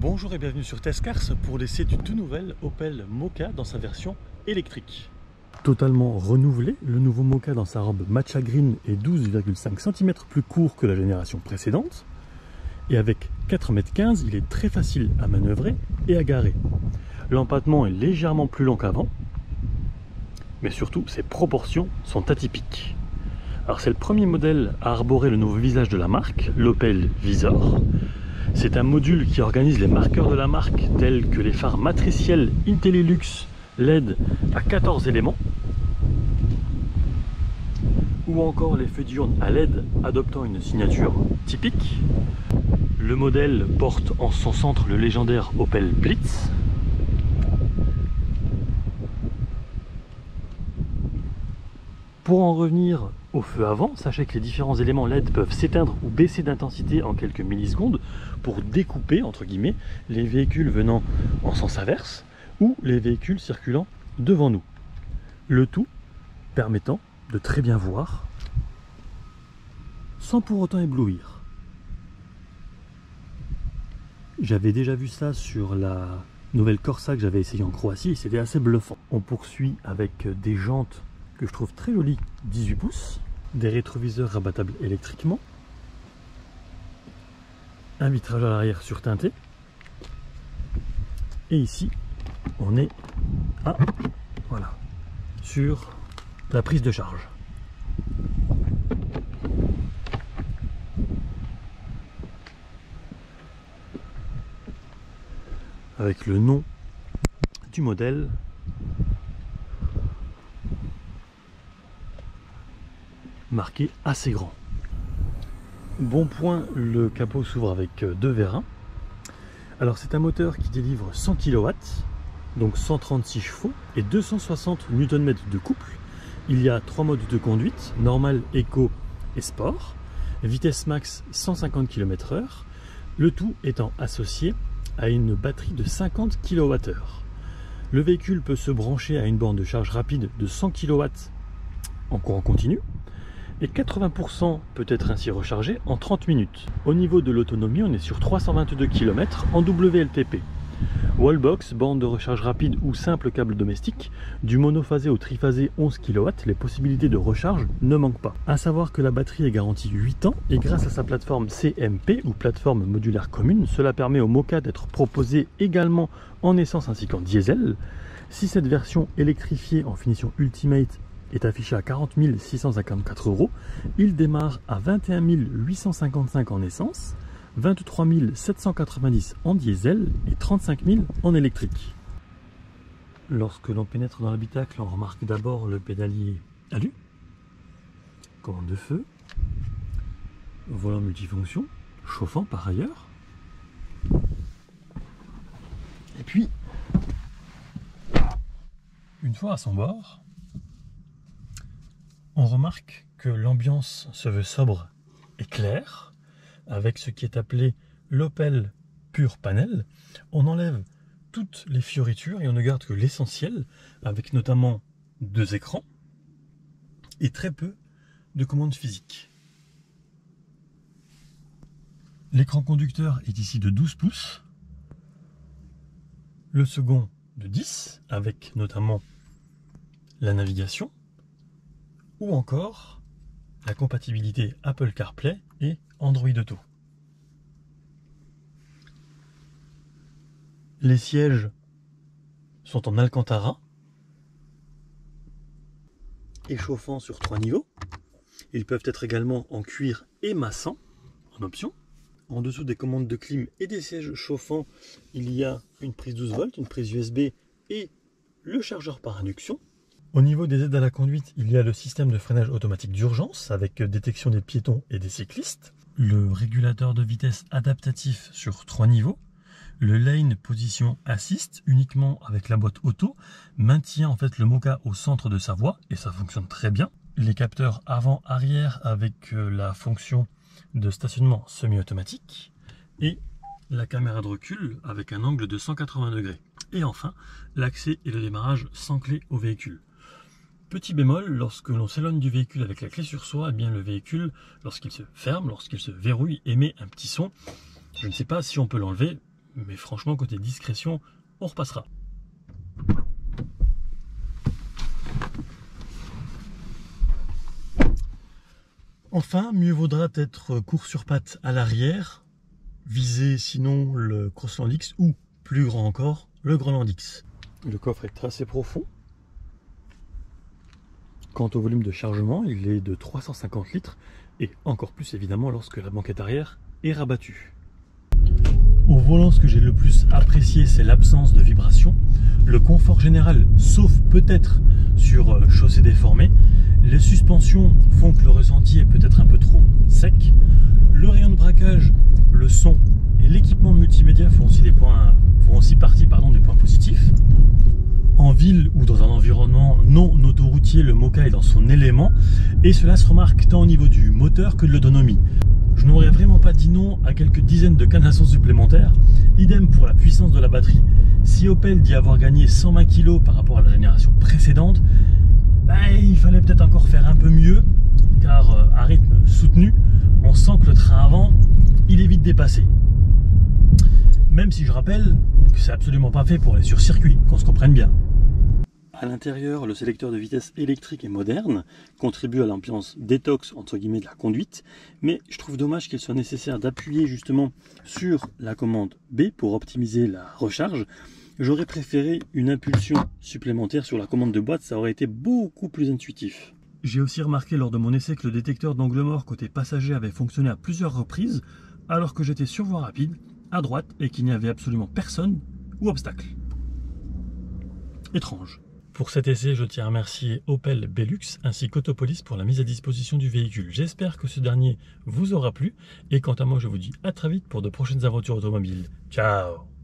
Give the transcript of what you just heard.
Bonjour et bienvenue sur Testcars pour l'essai du tout nouvel Opel Mokka dans sa version électrique. Totalement renouvelé, le nouveau Mokka dans sa robe matcha green est 12,5 cm plus court que la génération précédente. Et avec 4,15 m, il est très facile à manœuvrer et à garer. L'empattement est légèrement plus long qu'avant, mais surtout ses proportions sont atypiques. Alors c'est le premier modèle à arborer le nouveau visage de la marque, l'Opel Vizor. C'est un module qui organise les marqueurs de la marque tels que les phares matriciels Intellilux LED à 14 éléments ou encore les feux diurnes à LED adoptant une signature typique. Le modèle porte en son centre le légendaire Opel Blitz. Pour en revenir au feu avant, sachez que les différents éléments LED peuvent s'éteindre ou baisser d'intensité en quelques millisecondes pour découper, entre guillemets, les véhicules venant en sens inverse ou les véhicules circulant devant nous. Le tout permettant de très bien voir sans pour autant éblouir. J'avais déjà vu ça sur la nouvelle Corsa que j'avais essayé en Croatie et c'était assez bluffant. On poursuit avec des jantes que je trouve très jolies, 18 pouces, des rétroviseurs rabattables électriquement, un vitrage à l'arrière surteinté, et ici on est voilà, sur la prise de charge. Avec le nom du modèle marqué assez grand. Bon point, le capot s'ouvre avec deux vérins. Alors c'est un moteur qui délivre 100 kW, donc 136 chevaux et 260 Nm de couple. Il y a trois modes de conduite, normal, éco et sport. Vitesse max 150 km/h, le tout étant associé à une batterie de 50 kWh. Le véhicule peut se brancher à une borne de charge rapide de 100 kW en courant continu et 80% peut être ainsi rechargé en 30 minutes. Au niveau de l'autonomie, on est sur 322 km en WLTP. Wallbox, borne de recharge rapide ou simple câble domestique, du monophasé au triphasé 11 kW, les possibilités de recharge ne manquent pas. A savoir que la batterie est garantie 8 ans et grâce à sa plateforme CMP ou plateforme modulaire commune, cela permet au Mokka d'être proposé également en essence ainsi qu'en diesel. Si cette version électrifiée en finition Ultimate est affiché à 40 654 €, il démarre à 21 855 en essence, 23 790 en diesel et 35 000 en électrique. Lorsque l'on pénètre dans l'habitacle, on remarque d'abord le pédalier alu, commande de feu, volant multifonction, chauffant par ailleurs, et puis, une fois à son bord, on remarque que l'ambiance se veut sobre et claire, avec ce qui est appelé l'Opel Pure Panel. On enlève toutes les fioritures et on ne garde que l'essentiel, avec notamment deux écrans et très peu de commandes physiques. L'écran conducteur est ici de 12 pouces, le second de 10, avec notamment la navigation, ou encore la compatibilité Apple CarPlay et Android Auto. Les sièges sont en alcantara, échauffants sur 3 niveaux. Ils peuvent être également en cuir et massant, en option. En dessous des commandes de clim et des sièges chauffants, il y a une prise 12 volts, une prise USB et le chargeur par induction. Au niveau des aides à la conduite, il y a le système de freinage automatique d'urgence avec détection des piétons et des cyclistes, le régulateur de vitesse adaptatif sur 3 niveaux, le lane position assist uniquement avec la boîte auto, maintient en fait le Mokka au centre de sa voie et ça fonctionne très bien. Les capteurs avant-arrière avec la fonction de stationnement semi-automatique et la caméra de recul avec un angle de 180 degrés. Et enfin, l'accès et le démarrage sans clé au véhicule. Petit bémol, lorsque l'on s'éloigne du véhicule avec la clé sur soi, eh bien le véhicule, lorsqu'il se ferme, lorsqu'il se verrouille, émet un petit son. Je ne sais pas si on peut l'enlever, mais franchement côté discrétion, on repassera. Enfin, mieux vaudra être court sur pattes à l'arrière, viser sinon le Crossland X ou, plus grand encore, le Groenland X. Le coffre est assez profond. Quant au volume de chargement, il est de 350 litres et encore plus évidemment lorsque la banquette arrière est rabattue. Au volant, ce que j'ai le plus apprécié, c'est l'absence de vibration. Le confort général, sauf peut-être sur chaussée déformée. Les suspensions font que le ressenti est peut-être un peu trop sec. Le rayon de braquage, le son et l'équipement multimédia font aussi partie des points positifs. En ville ou dans un environnement non autoroutier, le Moka est dans son élément et cela se remarque tant au niveau du moteur que de l'autonomie. Je n'aurais vraiment pas dit non à quelques dizaines de cannes à son supplémentaires. Idem pour la puissance de la batterie. Si Opel dit avoir gagné 120 kg par rapport à la génération précédente, il fallait peut-être encore faire un peu mieux, car à rythme soutenu, on sent que le train avant, il est vite dépassé. Même si je rappelle que c'est absolument pas fait pour aller sur circuit, qu'on se comprenne bien. À l'intérieur, le sélecteur de vitesse électrique est moderne, contribue à l'ambiance détox entre guillemets de la conduite, mais je trouve dommage qu'il soit nécessaire d'appuyer justement sur la commande B pour optimiser la recharge. J'aurais préféré une impulsion supplémentaire sur la commande de boîte, ça aurait été beaucoup plus intuitif. J'ai aussi remarqué lors de mon essai que le détecteur d'angle mort côté passager avait fonctionné à plusieurs reprises, alors que j'étais sur voie rapide, à droite, et qu'il n'y avait absolument personne ou obstacle. Étrange. Pour cet essai, je tiens à remercier Opel Belux ainsi qu'Autopolis pour la mise à disposition du véhicule. J'espère que ce dernier vous aura plu et quant à moi, je vous dis à très vite pour de prochaines aventures automobiles. Ciao!